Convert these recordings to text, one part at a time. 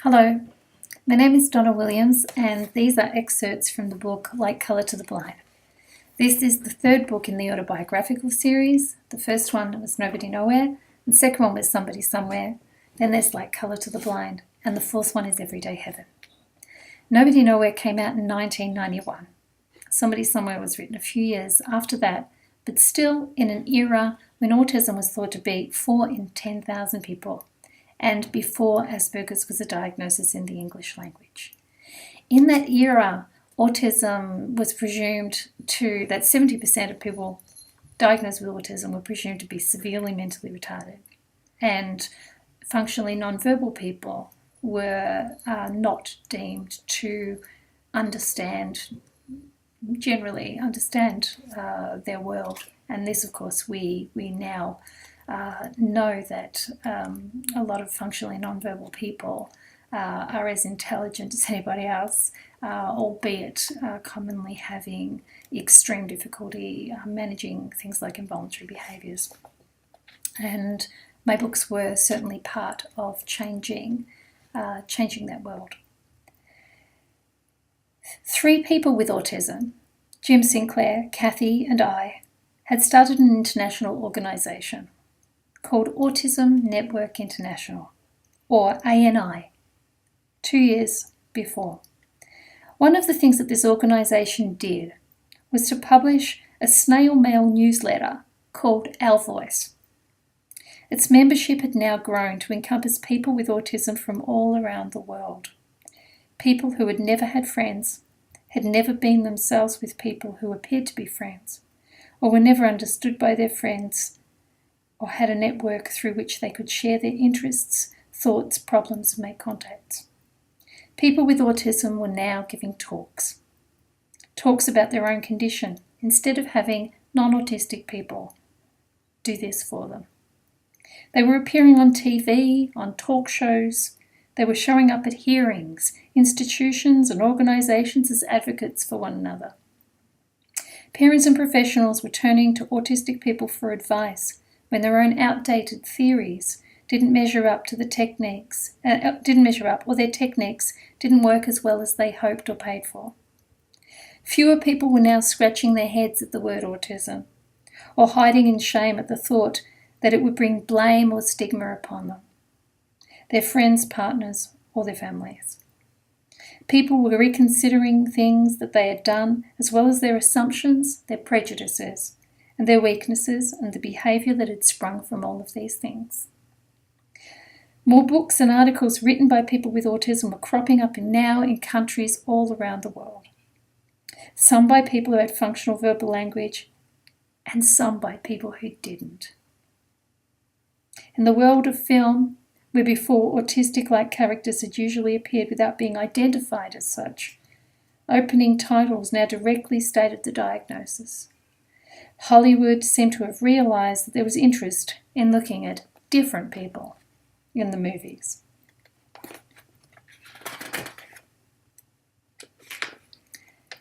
Hello, my name is Donna Williams and these are excerpts from the book Like Colour to the Blind. This is the third book in the autobiographical series. The first one was Nobody Nowhere, the second one was Somebody Somewhere, then there's Like Colour to the Blind, and the fourth one is Everyday Heaven. Nobody Nowhere came out in 1991. Somebody Somewhere was written a few years after that, but still in an era when autism was thought to be 4 in 10,000 people, and before Asperger's was a diagnosis in the English language. In that era, autism was presumed that 70% of people diagnosed with autism were presumed to be severely mentally retarded, and functionally nonverbal people were not deemed to generally understand their world. And this, of course, we now know that a lot of functionally nonverbal people are as intelligent as anybody else, albeit commonly having extreme difficulty managing things like involuntary behaviours. And my books were certainly part of changing that world. 3 people with autism, Jim Sinclair, Kathy and I, had started an international organisation called Autism Network International, or ANI, 2 years before. One of the things that this organisation did was to publish a snail mail newsletter called Our Voice. Its membership had now grown to encompass people with autism from all around the world. People who had never had friends, had never been themselves with people who appeared to be friends, or were never understood by their friends, or had a network through which they could share their interests, thoughts, problems, and make contacts. People with autism were now giving talks about their own condition, instead of having non-autistic people do this for them. They were appearing on TV, on talk shows. They were showing up at hearings, institutions and organisations as advocates for one another. Parents and professionals were turning to autistic people for advice when their own outdated theories didn't measure up, or their techniques didn't work as well as they hoped or paid for. Fewer people were now scratching their heads at the word autism, or hiding in shame at the thought that it would bring blame or stigma upon them, their friends, partners, or their families. People were reconsidering things that they had done, as well as their assumptions, their prejudices, and their weaknesses, and the behaviour that had sprung from all of these things. More books and articles written by people with autism were cropping up in countries all around the world. Some by people who had functional verbal language, and some by people who didn't. In the world of film, where before autistic-like characters had usually appeared without being identified as such, opening titles now directly stated the diagnosis. Hollywood seemed to have realised that there was interest in looking at different people in the movies.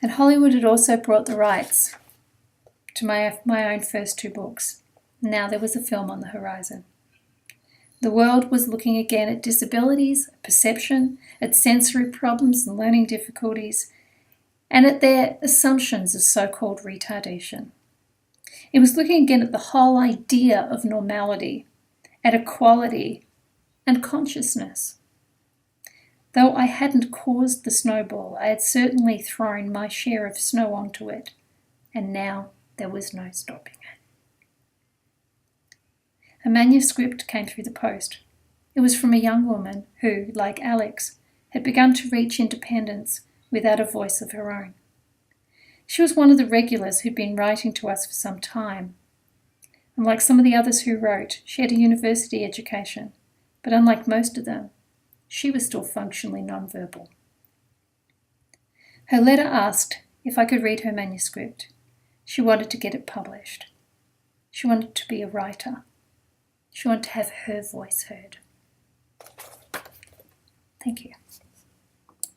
And Hollywood had also brought the rights to my own first 2 books. Now there was a film on the horizon. The world was looking again at disabilities, perception, at sensory problems and learning difficulties, and at their assumptions of so-called retardation. It was looking again at the whole idea of normality, at equality and consciousness. Though I hadn't caused the snowball, I had certainly thrown my share of snow onto it, and now there was no stopping it. A manuscript came through the post. It was from a young woman who, like Alex, had begun to reach independence without a voice of her own. She was one of the regulars who'd been writing to us for some time. And like some of the others who wrote, she had a university education, but unlike most of them, she was still functionally nonverbal. Her letter asked if I could read her manuscript. She wanted to get it published. She wanted to be a writer. She wanted to have her voice heard. Thank you.